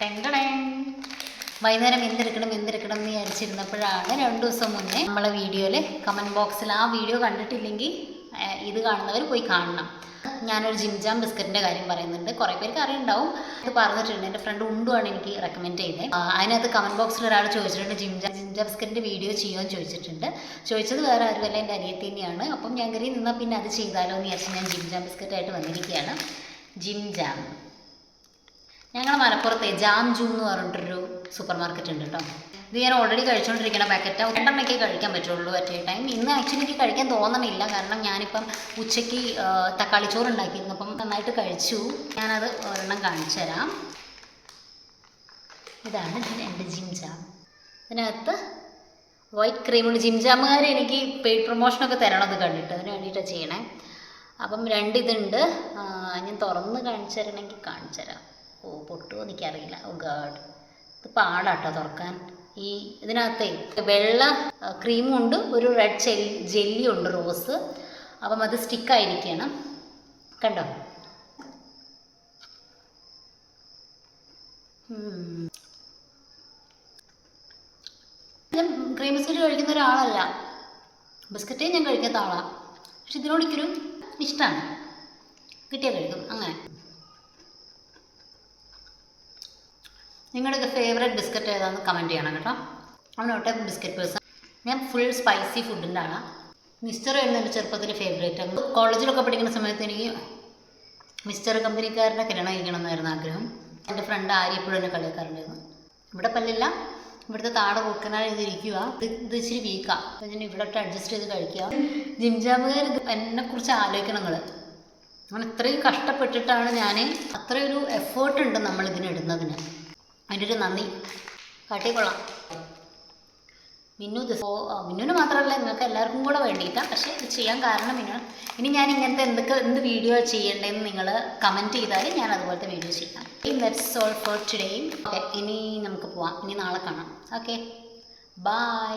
ടെങ്കടേ വൈകുന്നേരം എന്തെടുക്കണം എന്ന് വിചാരിച്ചിരുന്നപ്പോഴാണ് 2 ദിവസം മുന്നേ നമ്മളെ വീഡിയോയിൽ കമൻറ്റ് ബോക്സിൽ ആ വീഡിയോ കണ്ടിട്ടില്ലെങ്കിൽ ഇത് കാണുന്നവർ പോയി കാണണം. ഞാനൊരു ജിംജാം ബിസ്ക്കറ്റിൻ്റെ കാര്യം പറയുന്നുണ്ട്. കുറേ പേർക്ക് അറിയുണ്ടാവും. ഇത് പറഞ്ഞിട്ടുണ്ട്. എൻ്റെ ഫ്രണ്ട് ഉണ്ടുമാണ് എനിക്ക് റെക്കമെൻഡ് ചെയ്തത്. അതിനകത്ത് കമൻറ്റ് ബോക്സിൽ ഒരാൾ ചോദിച്ചിട്ടുണ്ട് ജിംജാം ബിസ്ക്കറ്റിൻ്റെ വീഡിയോ ചെയ്യുമെന്ന് ചോദിച്ചിട്ടുണ്ട്. ചോദിച്ചത് വേറെ ആരുമല്ല, എൻ്റെ അനിയത്തി തന്നെയാണ്. അപ്പം ഞാൻ കയറി നിന്നാൽ പിന്നെ അത് ചെയ്താലോ എന്ന് വിചാരിച്ച് ഞാൻ ജിംജാം ബിസ്ക്കറ്റായിട്ട് വന്നിരിക്കുകയാണ്. ജിംജാം ഞങ്ങൾ മലപ്പുറത്തെ ജാം ജൂം എന്ന് പറഞ്ഞിട്ടൊരു സൂപ്പർ മാർക്കറ്റ് ഉണ്ട് കേട്ടോ. ഇത് ഞാൻ ഓൾറെഡി കഴിച്ചുകൊണ്ടിരിക്കുന്ന പാക്കറ്റ്. 2 കഴിക്കാൻ പറ്റുള്ളൂ അറ്റ് എ ടൈം. ഇന്ന് ആക്ച്വലി എനിക്ക് കഴിക്കാൻ തോന്നണില്ല, കാരണം ഞാനിപ്പം ഉച്ചയ്ക്ക് തക്കാളി ചോറ് ഉണ്ടാക്കിയിരുന്നു. അപ്പം നന്നായിട്ട് കഴിച്ചു. ഞാനത് ഒരെണ്ണം കാണിച്ചു തരാം. ഇതാണ് എൻ്റെ ജിംജാം. ഇതിനകത്ത് വൈറ്റ് ക്രീമുണ്ട്. ജിംജാമുകാർ എനിക്ക് പെയ്ഡ് പ്രൊമോഷനൊക്കെ തരണത് കണ്ടിട്ട്, അതിന് വേണ്ടിയിട്ടാണ് ചെയ്യണേ. അപ്പം 2 ഇതുണ്ട്. ഞാൻ തുറന്ന് കാണിച്ചു തരണമെങ്കിൽ കാണിച്ചു തരാം. പൊട്ടുമോ എനിക്കറിയില്ല. ഗാഡ്, ഇത് പാടാട്ടോ തുറക്കാൻ. ഇതിനകത്ത് വെള്ള ക്രീമും ഉണ്ട്, ഒരു റെഡ് ജെല്ലി ഉണ്ട്, റോസ്. അപ്പം അത് സ്റ്റിക്കായിരിക്കണം. കണ്ടോ? ഞാൻ ക്രീം ബിസ്ക്കറ്റ് കഴിക്കുന്ന ഒരാളല്ല, ബിസ്ക്കറ്റേ ഞാൻ കഴിക്കാത്ത ആളാണ്. പക്ഷെ ഇതിനോട് എനിക്കൊരു ഇഷ്ടമാണ്. കിട്ടിയാൽ കഴിക്കും അങ്ങനെ. നിങ്ങളുടെയൊക്കെ ഫേവറേറ്റ് ബിസ്ക്കറ്റ് ഏതാണെന്ന് കമൻറ്റ് ചെയ്യണം കേട്ടോ. അവനോട്ടെ ബിസ്ക്കറ്റ് പേഴ്സൺ. ഞാൻ ഫുൾ സ്പൈസി ഫുഡിൻ്റെ ആളാണ്. മിസ്റ്റർ ആയിരുന്നു എൻ്റെ ചെറുപ്പത്തിൽ ഫേവറേറ്റ്. കോളേജിലൊക്കെ പഠിക്കുന്ന സമയത്ത് എനിക്ക് മിസ്റ്റർ കമ്പനിക്കാരനെ കല്യാണം കഴിക്കണം എന്നായിരുന്നു ആഗ്രഹം. എൻ്റെ ഫ്രണ്ട് ആര്യ എപ്പോഴും എന്നെ കളിയാക്കാറുണ്ടായിരുന്നു. ഇവിടെ പല്ലില്ല, ഇവിടുത്തെ താട കൊടുക്കാനാണ് ഇതിരിക്കുക. ഇത് ഇച്ചിരി വീക്കാണ്. അപ്പം ഞാൻ ഇവിടെ അഡ്ജസ്റ്റ് ചെയ്ത് കഴിക്കുക. ജിംജാമുകാർ എന്നെക്കുറിച്ച് ആലോചിക്കണം നിങ്ങൾ. അങ്ങനെ ഇത്രയും കഷ്ടപ്പെട്ടിട്ടാണ് ഞാൻ, അത്രയൊരു എഫേർട്ട് ഉണ്ട് നമ്മൾ ഇതിനിടുന്നതിന്. അതിൻ്റെ ഒരു നന്ദി കാട്ടിക്കൊള്ളാം. മിന്നുവിന് മാത്രമല്ല, നിങ്ങൾക്ക് എല്ലാവർക്കും കൂടെ വേണ്ടിയിട്ടാണ്. പക്ഷേ ഇത് ചെയ്യാൻ കാരണം ഇനി ഞാൻ ഇങ്ങനത്തെ എന്ത് വീഡിയോ ചെയ്യേണ്ടതെന്ന് നിങ്ങൾ കമൻറ്റ് ചെയ്താൽ ഞാൻ അതുപോലത്തെ വീഡിയോ ചെയ്യാം. That's all for today. Okay, ഇനി നമുക്ക് പോവാം. ഇനി നാളെ കാണാം. Okay, by.